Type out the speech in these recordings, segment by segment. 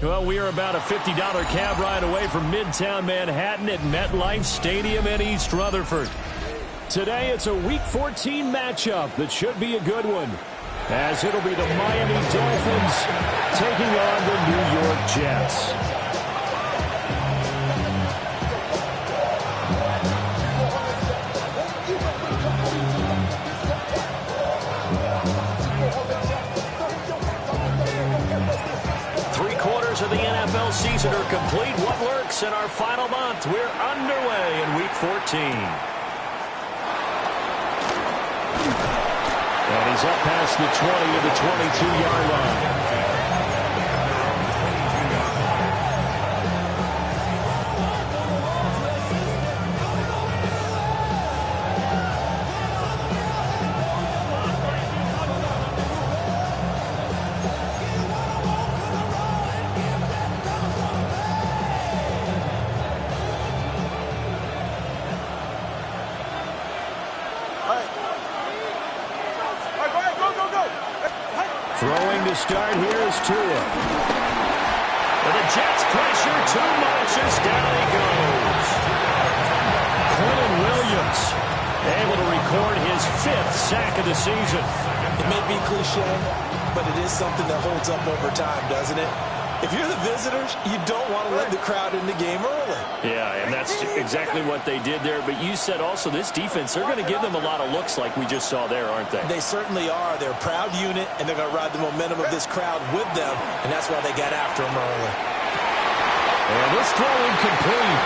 Well, we are about a $50 cab ride away from Midtown Manhattan at MetLife Stadium in East Rutherford. Today, it's a Week 14 matchup that should be a good one, as it'll be the Miami Dolphins taking on the New York Jets. Of the NFL season are complete. What works in our final month? We're underway in Week 14. And he's up past the 20 to the 22-yard line. 5th sack of the season. It may be cliche, but it is something that holds up over time, doesn't it? If you're the visitors, you don't want to let the crowd in the game early. Yeah, and that's exactly what they did there. But you said also this defense, they're going to give them a lot of looks like we just saw there, aren't they? They certainly are. They're a proud unit, and they're going to ride the momentum of this crowd with them, and that's why they got after them early. And this throw incomplete.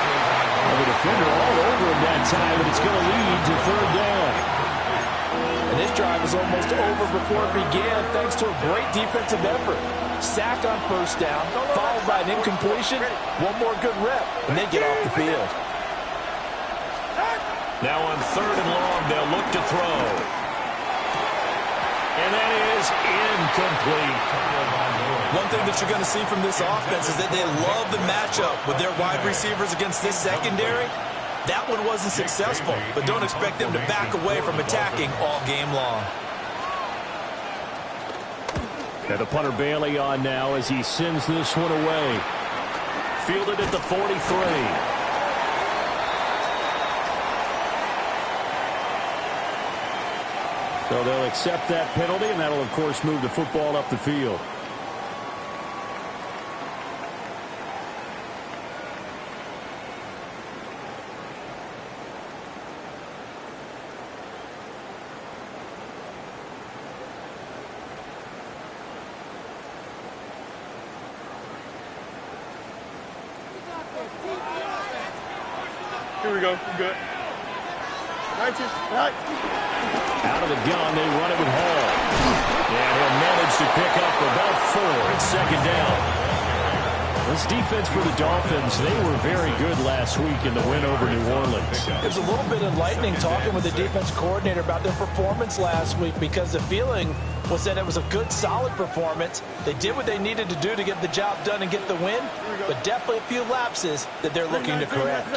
The defender all over him that time, and it's going to lead to third down. And this drive is almost over before it began, thanks to a great defensive effort. Sack on first down, followed by an incompletion, one more good rep, and they get off the field. Now on third and long, they'll look to throw. And that is incomplete. One thing that you're going to see from this offense is that they love the matchup with their wide receivers against this secondary. That one wasn't successful, but don't expect them to back away from attacking all game long. And the punter Bailey on now as he sends this one away. Fielded at the 43. So they'll accept that penalty, and that'll, of course, move the football up the field. Here we go. We're good. 19. Right. Out of the gun, they run it with Hall. And he'll manage to pick up about 4. It's second down. This defense for the Dolphins, they were very good last week in the win over New Orleans. It was a little bit enlightening talking with the defense coordinator about their performance last week, because the feeling was that it was a good, solid performance. They did what they needed to do to get the job done and get the win, but definitely a few lapses that they're looking to correct.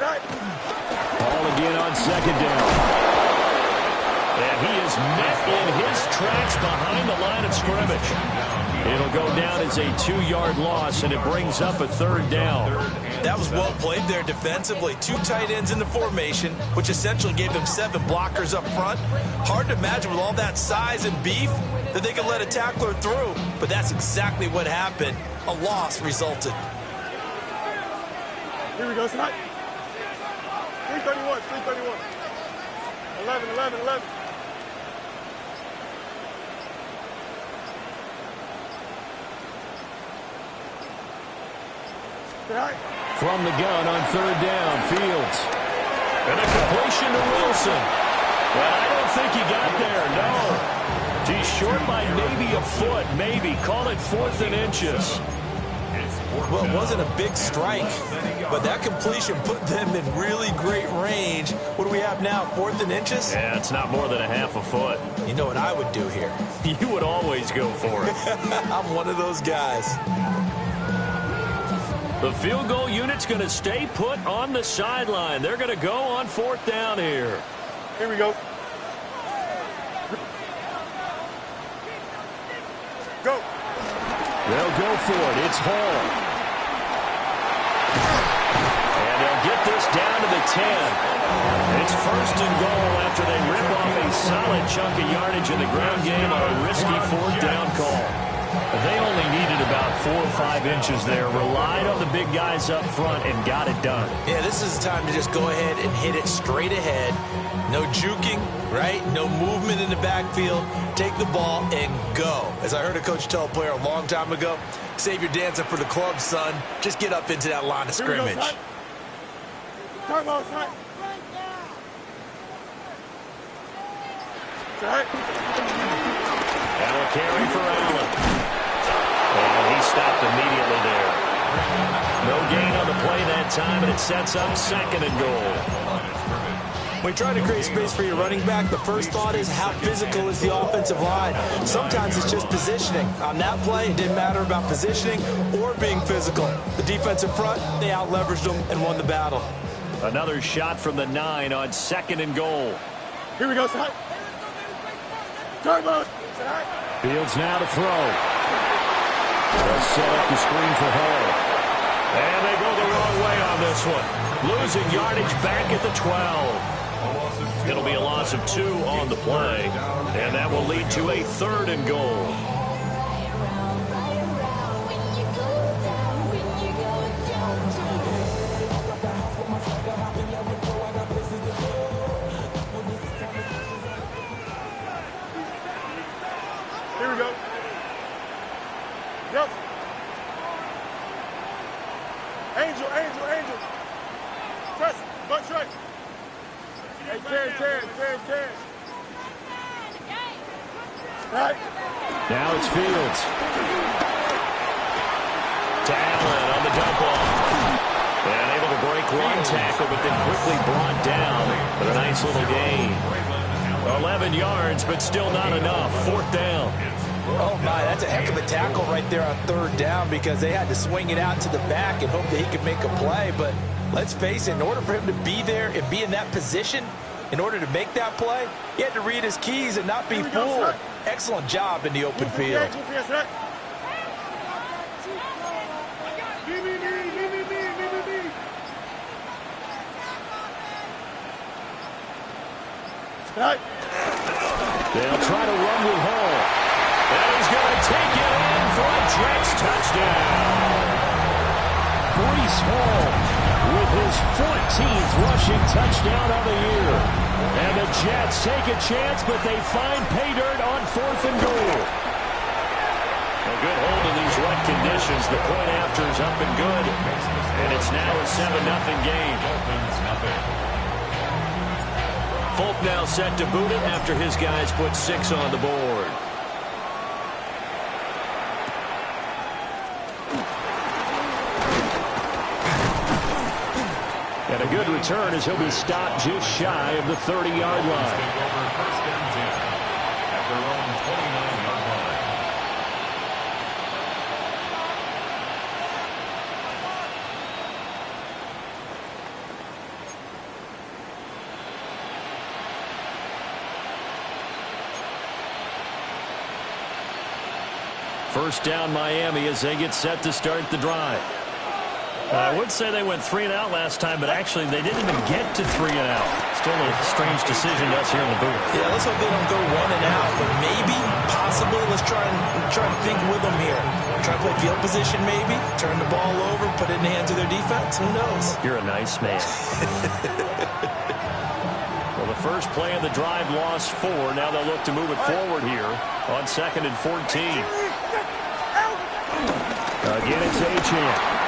Ball again on second down. And he is met in his tracks behind the line of scrimmage. It'll go down as a 2-yard loss, and it brings up a third down. That was well played there defensively. 2 tight ends in the formation, which essentially gave them 7 blockers up front. Hard to imagine with all that size and beef that they could let a tackler through, but that's exactly what happened. A loss resulted. Here we go, tonight. 331, 331. 11, 11, 11. From the gun on third down, Fields. And a completion to Wilson. Well, I don't think he got there, no. He's short by maybe a foot, maybe. Call it 4th and inches. Well, it wasn't a big strike, but that completion put them in really great range. What do we have now, 4th and inches? Yeah, it's not more than a half a foot. You know what I would do here? You would always go for it. I'm one of those guys. The field goal unit's going to stay put on the sideline. They're going to go on 4th down here. Here we go. They'll go for it. It's Hall. And they'll get this down to the 10. It's first and goal after they rip off a solid chunk of yardage in the ground game on a risky fourth down call. They only needed about 4 or 5 inches there, relied on the big guys up front, and got it done. Yeah, this is the time to just go ahead and hit it straight ahead. No juking, right? No movement in the backfield. Take the ball and go. As I heard a coach tell a player a long time ago, save your dancing for the club, son. Just get up into that line of scrimmage. That'll carry for Allen. And he stopped immediately there. No gain on the play that time, and it sets up second and goal. When you try to create space for your running back, the first thought is how physical is the offensive line. Sometimes it's just positioning. On that play, it didn't matter about positioning or being physical. The defensive front, they out-leveraged them and won the battle. Another shot from the 9 on second and goal. Here we go, Ty. Turbo. Fields now to throw. They'll set up the screen for Hall. And they go the wrong way on this one. Losing yardage back at the 12. It'll be a loss of 2 on the play. And that will lead to a third and goal. Here we go. Yep. Angel. Press. Butt track. Hey, Ken. Right. Now it's Fields. To Allen on the dump off. And able to break one tackle, but then quickly brought down with a nice little gain. 11 yards, but still not enough. Fourth down. Oh, my, that's a heck of a tackle right there on third down because they had to swing it out to the back and hope that he could make a play. But let's face it, in order for him to be there and be in that position, in order to make that play, he had to read his keys and not be fooled. Excellent job in the open field. They'll try to run with Hall. And he's going to take it in for a Jets touchdown. Breece Hall with his 14th rushing touchdown of the year. And the Jets take a chance, but they find pay dirt on fourth and goal. A good hold in these wet conditions. The point after is up and good. And it's now a 7-0 game. Folk now set to boot it after his guys put 6 on the board. And a good return as he'll be stopped just shy of the 30-yard line. First down Miami as they get set to start the drive. I would say they went 3 and out last time, but actually they didn't even get to 3 and out. Still a strange decision to us here in the booth. Yeah, let's hope they don't go 1 and out, but maybe, possibly, let's try and think with them here. Try to play field position maybe, turn the ball over, put it in the hands of their defense. Who knows? You're a nice man. Well, the first play of the drive lost 4. Now they'll look to move it forward here on 2nd and 14. Again, it's Achane.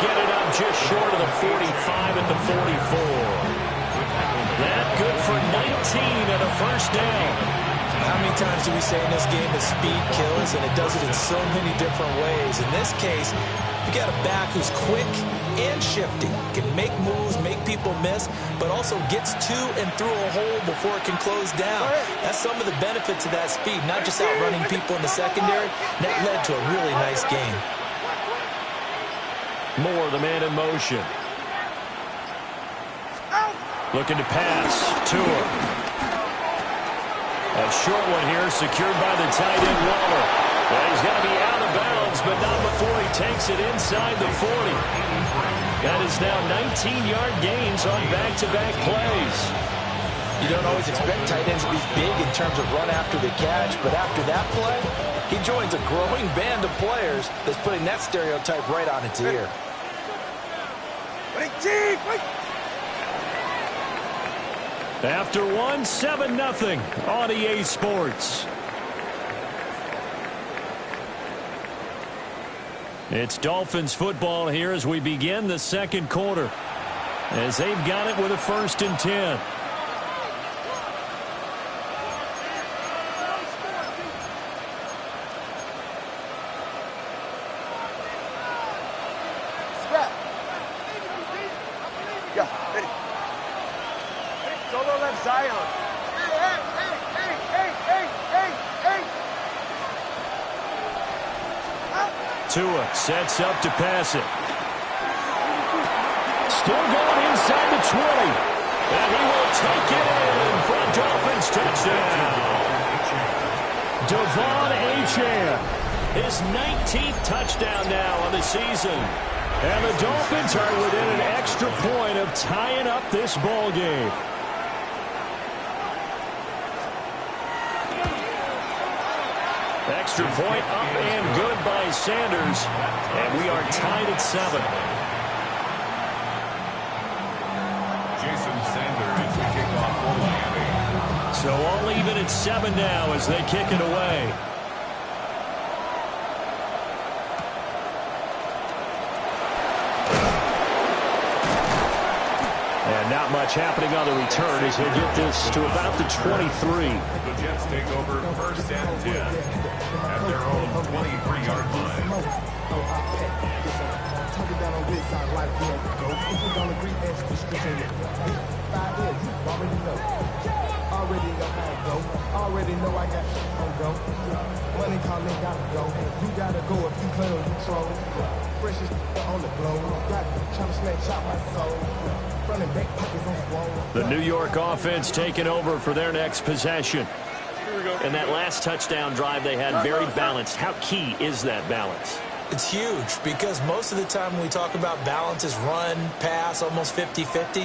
Get it up just short of the 45 at the 44. That good for 19 and a first down. How many times do we say in this game that speed kills, and it does it in so many different ways. In this case, you got a back who's quick and shifty, can make moves, make people miss, but also gets to and through a hole before it can close down. That's some of the benefits of that speed, not just outrunning people in the secondary. That led to a really nice game. Moore, the man in motion. Looking to pass. Tua. A short one here, secured by the tight end Waller. Well, he's going to be out of bounds, but not before he takes it inside the 40. That is now 19-yard gains on back-to-back plays. You don't always expect tight ends to be big in terms of run after the catch, but after that play, he joins a growing band of players that's putting that stereotype right on its ear. After one, 7-0 on EA Sports. It's Dolphins football here as we begin the second quarter, as they've got it with a 1st and 10. Tua sets up to pass it. Still going inside the 20. And he will take it in for a Dolphins touchdown. Devon Achane, his 19th touchdown now on the season. And the Dolphins are within an extra point of tying up this ball game. Extra point up and good by Sanders. And we are tied at 7. Jason Sanders, the kickoff for Miami. So all even at 7 now as they kick it away. And not much happening on the return as he'll get this to about the 23. The Jets take over 1st and 10 at their own 23-yard line. Already know I got on go. Money calling, gotta go. You gotta go if you play on control. Freshest on the blow. Got trying to snapshot my soul. Running back pockets on swole. The New York offense taking over for their next possession. And that last touchdown drive they had very balanced. How key is that balance? It's huge because most of the time when we talk about balance is run, pass, almost 50-50.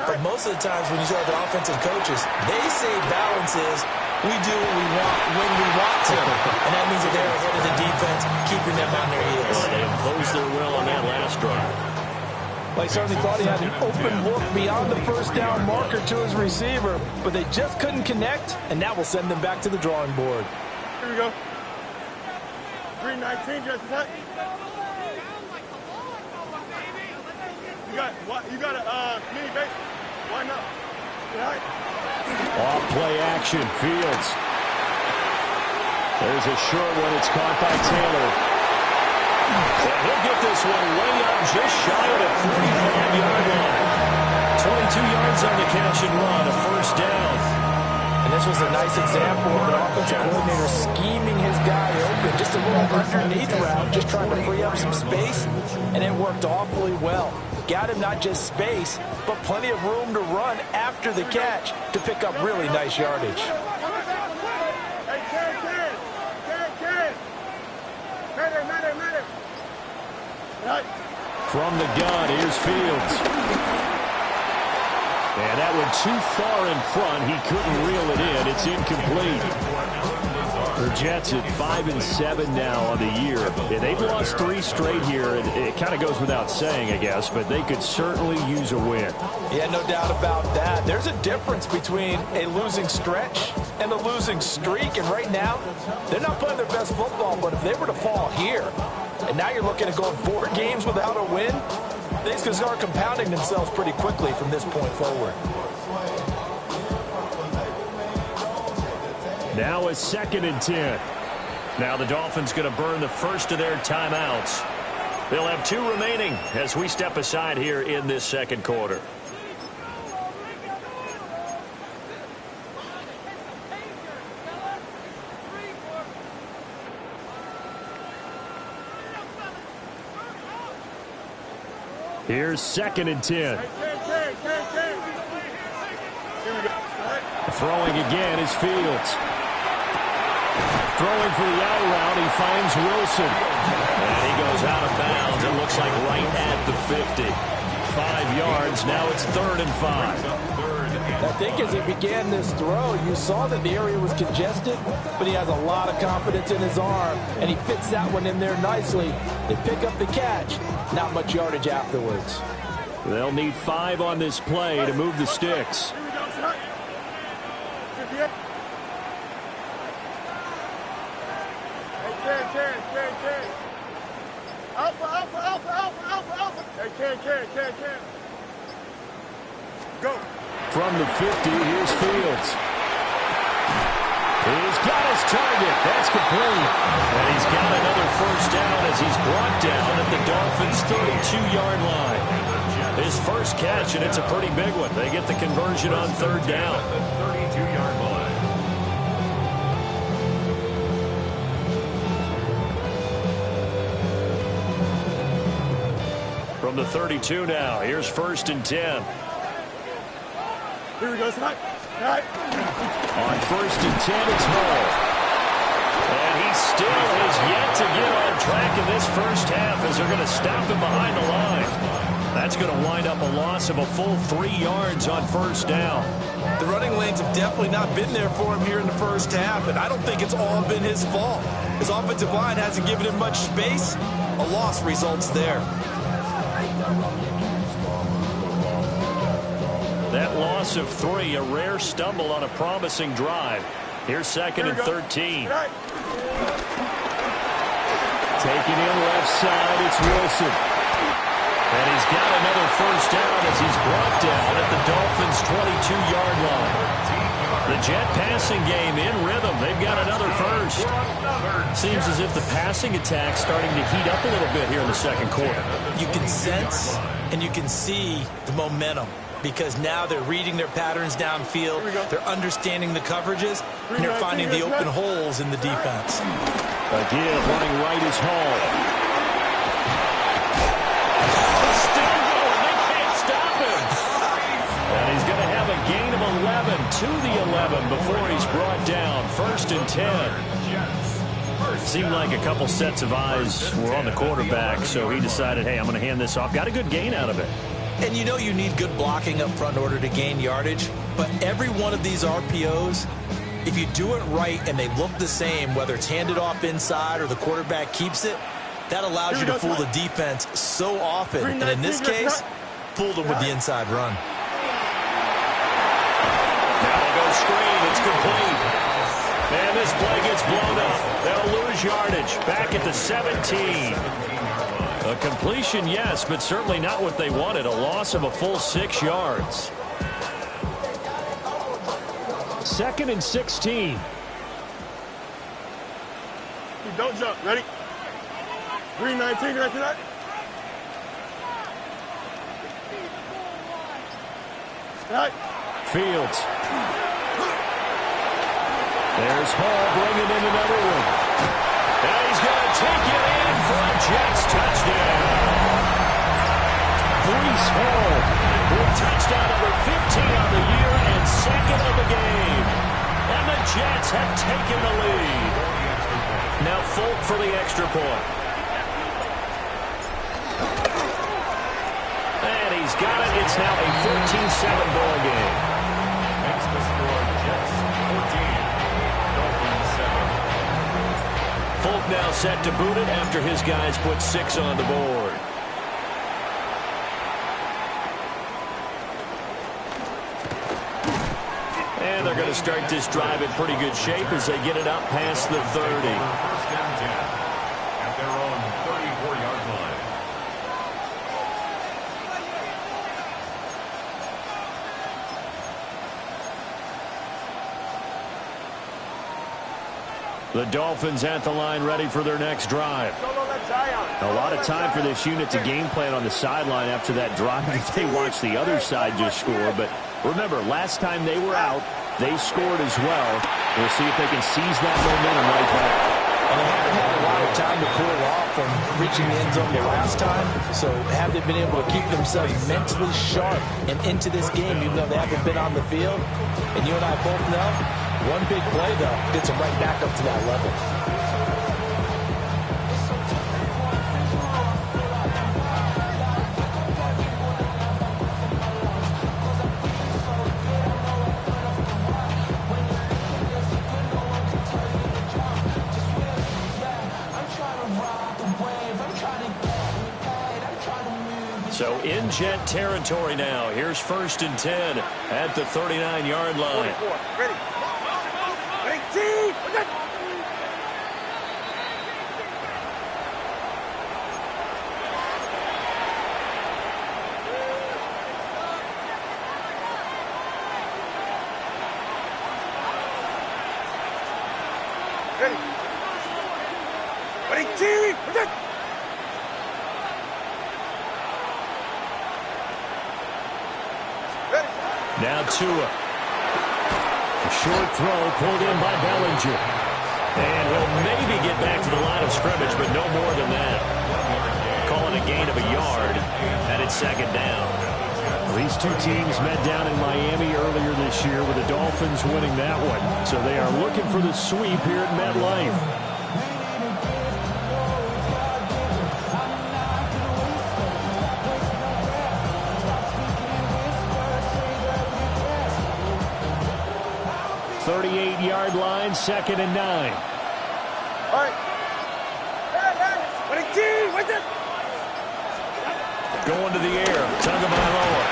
But most of the times when you talk to offensive coaches, they say balance is we do what we want when we want to. And that means that they're ahead of the defense, keeping them on their heels. Well, they imposed their will on that last drive. Well, he certainly thought he had an open look beyond the 1st down marker to his receiver, but they just couldn't connect, and that will send them back to the drawing board. Here we go. 319, just set. You got a mini base. Why not? Right. Off play action, Fields. There's a short one. It's caught by Taylor. And he'll get this one way up just shy of the 35-yard line. 22 yards on the catch and run, a 1st down. And this was a nice example of an offensive coordinator scheming his guy open. Just a little underneath route, just trying to free up some space. And it worked awfully well. Got him not just space, but plenty of room to run after the catch to pick up really nice yardage. From the gun, here's Fields. And that one too far in front. He couldn't reel it in. It's incomplete. The Jets at 5-7 now on the year. Yeah, they've lost 3 straight here. And it kind of goes without saying, I guess, but they could certainly use a win. Yeah, no doubt about that. There's a difference between a losing stretch and a losing streak. And right now, they're not playing their best football. But if they were to fall here, and now you're looking at going 4 games without a win, things can start compounding themselves pretty quickly from this point forward. Now a 2nd and 10. Now the Dolphins going to burn the first of their timeouts. They'll have 2 remaining as we step aside here in this second quarter. Here's 2nd and 10. Throwing again is Fields. Throwing for the out route, he finds Wilson. And he goes out of bounds. It looks like right at the 50. 5 yards. Now it's 3rd and 5. I think as he began this throw, you saw that the area was congested, but he has a lot of confidence in his arm, and he fits that one in there nicely. They pick up the catch. Not much yardage afterwards. They'll need 5 on this play to move the sticks. Go. From the 50, here's Fields. He's got his target. That's complete. And he's got another first down as he's brought down at the Dolphins' 32-yard line. His first catch, and it's a pretty big one. They get the conversion on 3rd down. 32-yard line. From the 32 now, here's 1st and 10. Here we go, Snap. On 1st and 10, it's Hall. And he still has yet to get on track in this first half as they're going to stop him behind the line. That's going to wind up a loss of a full 3 yards on 1st down. The running lanes have definitely not been there for him here in the first half, and I don't think it's all been his fault. His offensive line hasn't given him much space. A loss results there. That loss of 3, a rare stumble on a promising drive. Here's 2nd and 13. Taking in left side, it's Wilson. And he's got another first down as he's brought down at the Dolphins' 22-yard line. The Jet passing game in rhythm. They've got another first. Seems as if the passing attack's starting to heat up a little bit here in the 2nd quarter. You can sense and you can see the momentum, because now they're reading their patterns downfield, they're understanding the coverages, and they're finding the open holes in the defense. Again, running right is Hall. Still going. They can't stop him. And he's going to have a gain of 11 to the 11 before he's brought down. 1st and 10. Seemed like a couple sets of eyes were on the quarterback, so he decided, hey, I'm going to hand this off. Got a good gain out of it. And you know you need good blocking up front in order to gain yardage, but every one of these RPOs, if you do it right and they look the same, whether it's handed off inside or the quarterback keeps it, that allows you to fool the defense so often. And in this case, fooled them with the inside run. Now they go screen. It's complete. And this play gets blown up. They'll lose yardage. Back at the 17. A completion, yes, but certainly not what they wanted. A loss of a full 6 yards. 2nd and 16. Don't jump. Ready? 319. Ready for that? Right. Fields. There's Hall bringing in another one. And he's going to take it in for a Jets touchdown. Breece Hall with touchdown number 15 on the year and 2nd of the game. And the Jets have taken the lead. Now Folk for the extra point. And he's got it. It's now a 13-7 ball game. Makes the score Jets 14, Dolphins 7. Folk now set to boot it after his guys put 6 on the board. And they're going to start this drive in pretty good shape as they get it up past the 30. First down 10 at their own 34-yard line. The Dolphins at the line ready for their next drive. A lot of time for this unit to game plan on the sideline after that drive if they watch the other side just score. But remember, last time they were out, they scored as well. We'll see if they can seize that momentum right back. And they haven't had a lot of time to cool off from reaching the end zone the last time. So have they been able to keep themselves mentally sharp and into this game, even though they haven't been on the field? And you and I both know, one big play, though, gets them right back up to that level. So in Jet territory now. Here's 1st and 10 at the 39-yard line. 44. Ready. 18. Ready. 18. Now Tua. A short throw pulled in by Bellinger. And he'll maybe get back to the line of scrimmage, but no more than that. Calling a gain of a yard, and it's 2nd down. These two teams met down in Miami earlier this year with the Dolphins winning that one. So they are looking for the sweep here at MetLife. Yard line, 2nd and 9. All right. Going to the air. Tagovailoa.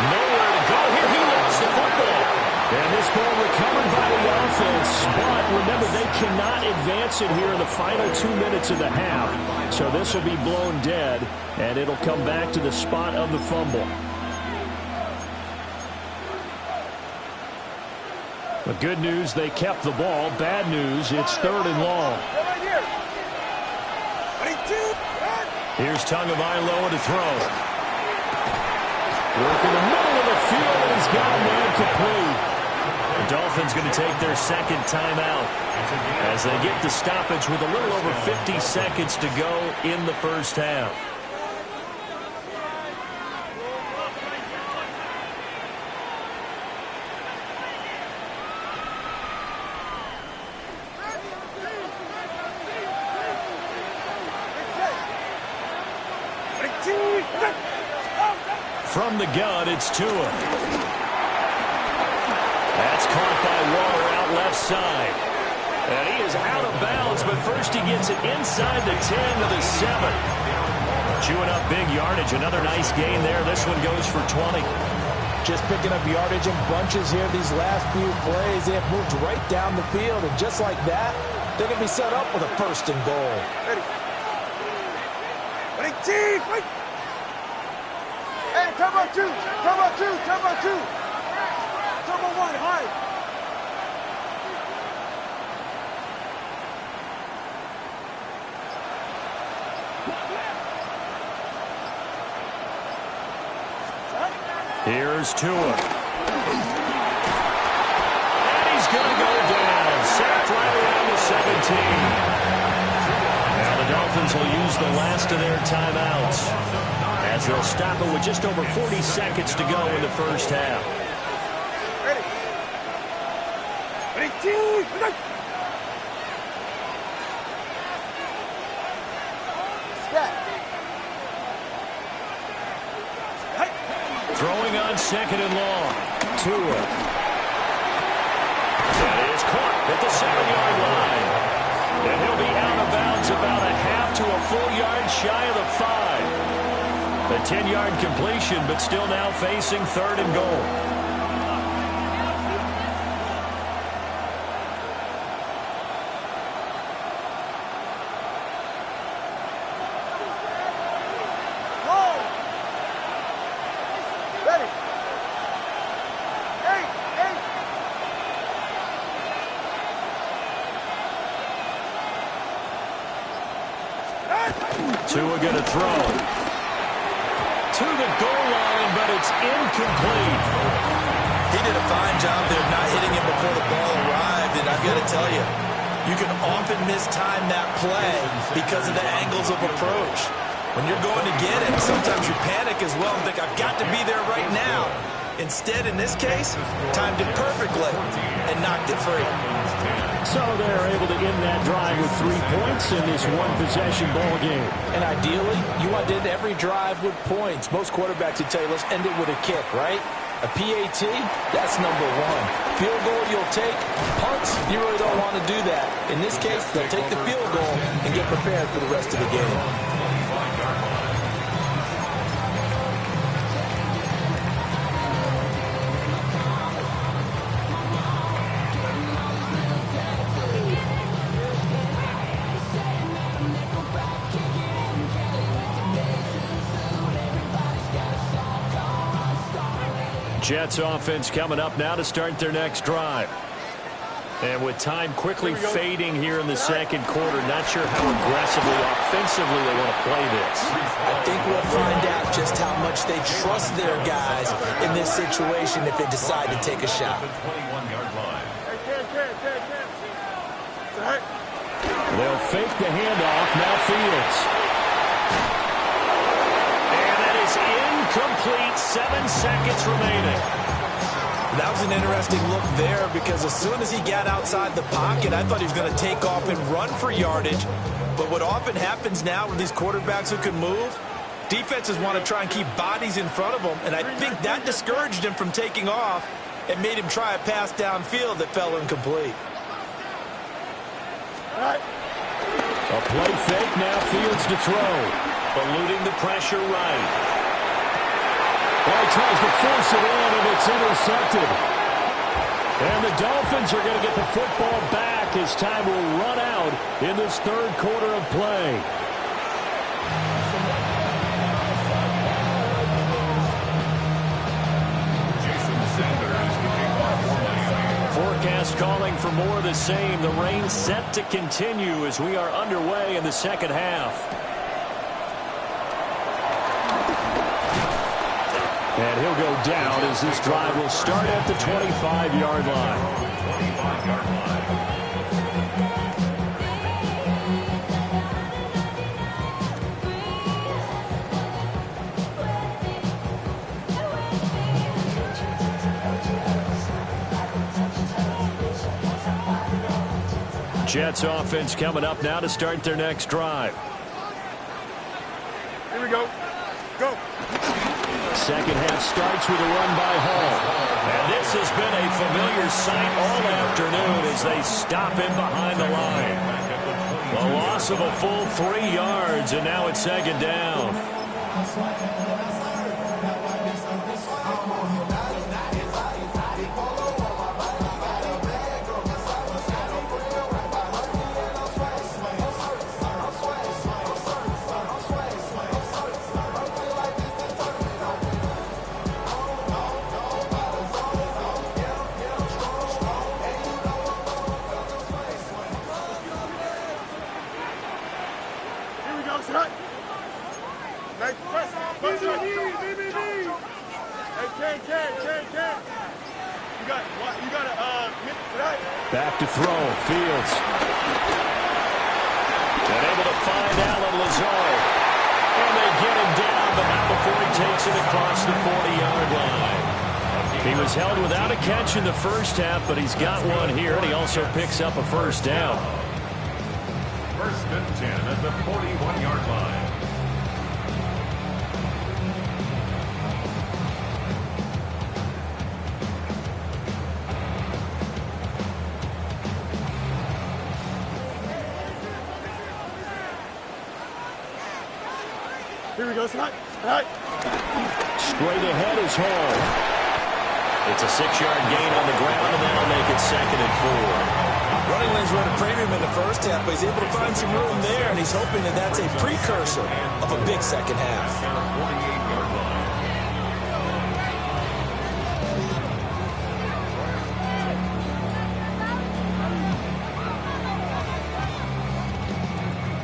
Nowhere to go here. He lost the football. And this ball recovered by the offense. But remember, they cannot advance it here in the final 2 minutes of the half. So this will be blown dead, and it'll come back to the spot of the fumble. The good news, they kept the ball. Bad news, it's 3rd and long. Here's Tagovailoa to throw. Work in the middle of the field, and he's got a man complete. The Dolphins going to take their 2nd timeout as they get the stoppage with a little over 50 seconds to go in the 1st half. From the gun, it's Tua. That's caught by Waller out left side. And he is out of bounds, but first he gets it inside the 10 to the 7. Chewing up big yardage. Another nice gain there. This one goes for 20. Just picking up yardage in bunches here these last few plays. They have moved right down the field, and just like that, they can be set up with a 1st and goal. Ready. Wait. Hey, turbo 2, turbo 2, turbo 2. Turbo 1, high. Here's Tua. And he's going to go down. Sacked right around the 17. Now the Dolphins will use the last of their timeouts, as they'll stop it with just over 40 seconds to go in the 1st half. Ready. 2, Throwing on 2nd and long. Tua. That is caught at the 7-yard line. And he'll be out of bounds about a half to a full yard shy of the 5. A 10-yard completion, but still now facing 3rd and goal. Tua going to throw to the goal line, but it's incomplete. He did a fine job there not hitting him before the ball arrived, and I've got to tell you, you can often mistime that play because of the angles of approach. When you're going to get it, sometimes you panic as well and think, I've got to be there right now. Instead, in this case, timed it perfectly and knocked it free. So they're able to end that drive with 3 points in this one-possession ball game. And ideally, you want to end every drive with points. Most quarterbacks would tell you, let's end it with a kick, right? A PAT, that's number one. Field goal you'll take. Punts, you really don't want to do that. In this case, they'll take the field goal and get prepared for the rest of the game. Jets offense coming up now to start their next drive. And with time quickly fading here in the second quarter, not sure how aggressively, offensively they want to play this. I think we'll find out just how much they trust their guys in this situation if they decide to take a shot. They'll fake the handoff. Now Fields. And that is incomplete. 7 seconds remaining. That was an interesting look there because as soon as he got outside the pocket, I thought he was going to take off and run for yardage. But what often happens now with these quarterbacks who can move, defenses want to try and keep bodies in front of them, and I think that discouraged him from taking off and made him try a pass downfield that fell incomplete. A play fake, now Fields to throw. Eluding the pressure right. Well, he tries to force it in, and it's intercepted. And the Dolphins are going to get the football back as time will run out in this third quarter of play. Forecast calling for more of the same. The rain set to continue as we are underway in the second half. And he'll go down as this drive will start at the 25-yard line. 25-yard line. Jets offense coming up now to start their next drive. Here we go. Go. Second half starts with a run by Hall. And this has been a familiar sight all afternoon as they stop him behind the line. A loss of a full 3 yards, and now it's second down. Back to throw, Fields. And able to find Allen Lazard. And they get him down, but not before he takes it across the 40-yard line. He was held without a catch in the first half, but he's got one here, and he also picks up a first down. First and 10 at the 41-yard line. Here we go, Scott. Straight ahead is Hall. It's a 6-yard gain on the ground, and that'll make it second and 4. Running lanes were at a premium in the first half, but he's able to find some room there, and he's hoping that that's a precursor of a big second half. 48-yard line.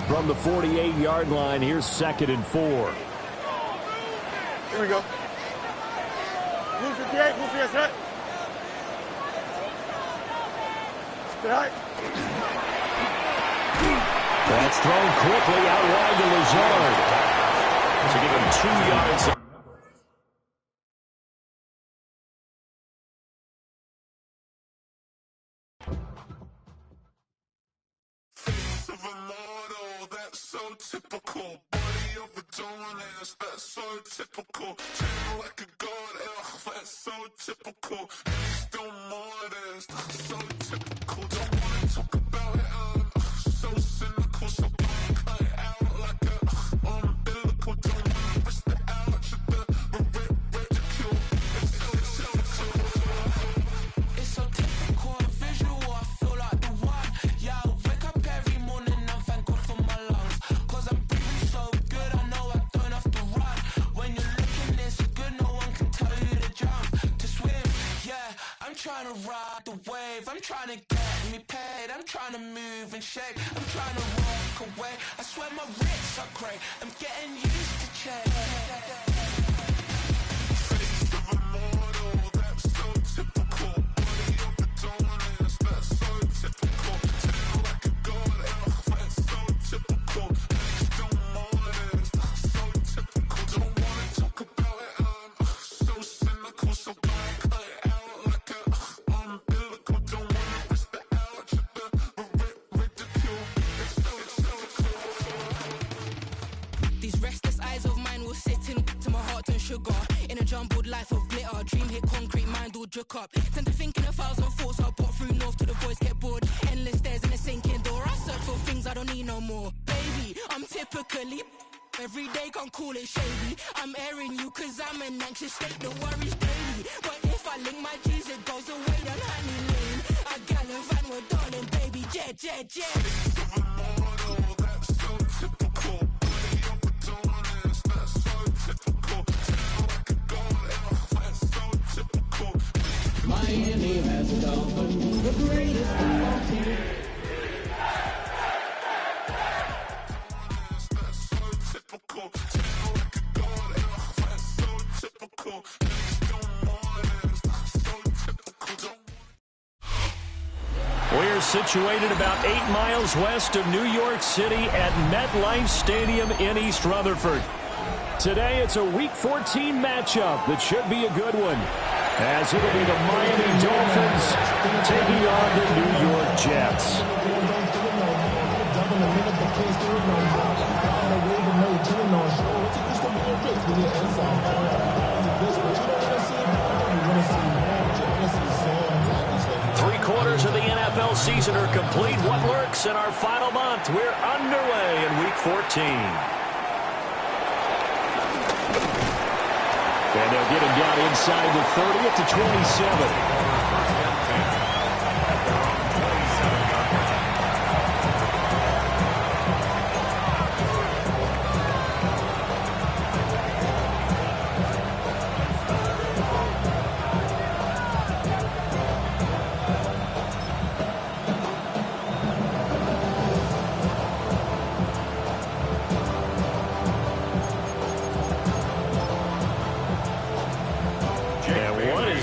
From the 48-yard line, here's second and 4. Here we go. Move your gate, move your set. Right. It's thrown quickly out wide to Lazard. To give him 2 yards. Typical body of a donut, that's so typical. Chain like a god, that's so typical. Still modest, so typical. Don't wanna talk about it, so cynical. So cut it out like a umbilical. Don't wanna risk it out, ridicule. It's so typical, visual. I feel like the one. Yeah, I wake up every morning and thank God for my lungs. I'm breathing so good, I know I don't have to run. When you're looking this good, no one can tell you to jump, to swim. Yeah, I'm trying to ride the wave. I'm trying to get me paid. I'm trying to move and shake. I'm trying to walk away. I swear my wrists are great. I'm getting used to change. Face of a model, that's so typical. Body of a donut, that's so typical. Tail like a god, that's so typical. Sugar in a jumbled life of glitter, dream hit concrete, mind all jerk up. Tend to think in 1,000 thoughts. I'll pop through north till the boys get bored. Endless stairs in a sinking door. I search for things I don't need no more. Baby, I'm typically every day, can't call it shady. I'm airing you cause I'm an anxious state, the worries daily. But if I link my G's, it goes away down honey lane. I gallivant with darling, baby, jet, jet, jet. That's so typical. Body of a donut, that's so typical. Tail like a god, that's so typical. Miami has Dolphins, the greatest football team. We're situated about 8 miles west of New York City at MetLife Stadium in East Rutherford. Today, it's a Week 14 matchup that should be a good one, as it'll be the Miami Dolphins taking on the New York Jets. Three-quarters of the NFL season are complete. What works in our final month? We're underway in Week 14. And they'll get him down inside the 30 to 27.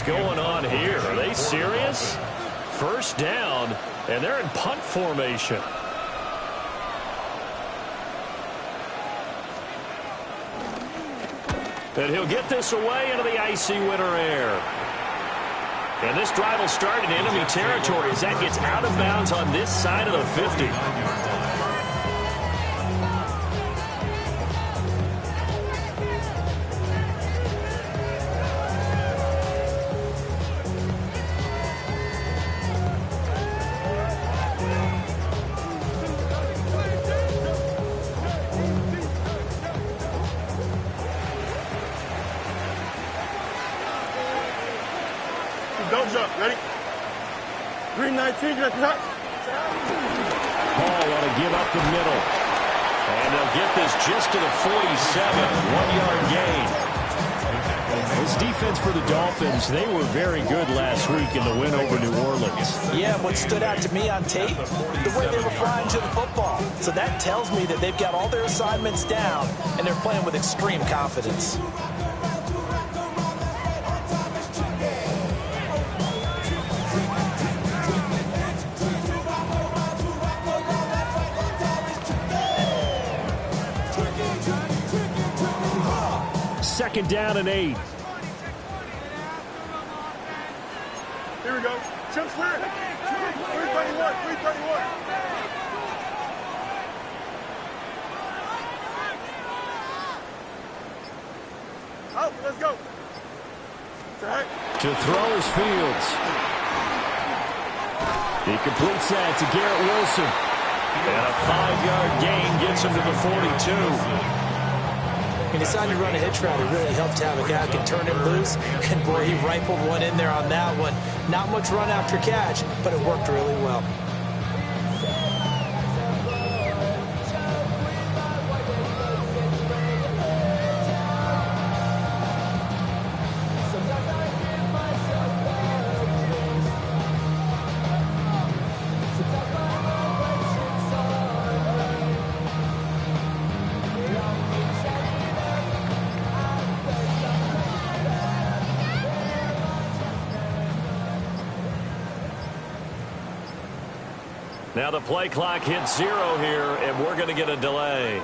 Going on here? Are they serious? First down, and they're in punt formation. And he'll get this away into the icy winter air. And this drive will start in enemy territory as that gets out of bounds on this side of the 50. Don't jump. Ready? 319, let's touch. Paul want to give up the middle. And they'll get this just to the 47. 1-yard gain. This defense for the Dolphins, they were very good last week in the win over New Orleans. Yeah, what stood out to me on tape, the way they were flying to the football. So that tells me that they've got all their assignments down, and they're playing with extreme confidence. 2nd down and 8. Here we go. Chip square. 331. 331. Out. Let's go. To throw is Fields. He completes that to Garrett Wilson. And a 5-yard gain gets him to the 42. He decided to run a hitch route. It really helped to have a guy who can turn him loose. And, boy, he rifled one in there on that one. Not much run after catch, but it worked really well. Now the play clock hits 0 here, and we're going to get a delay.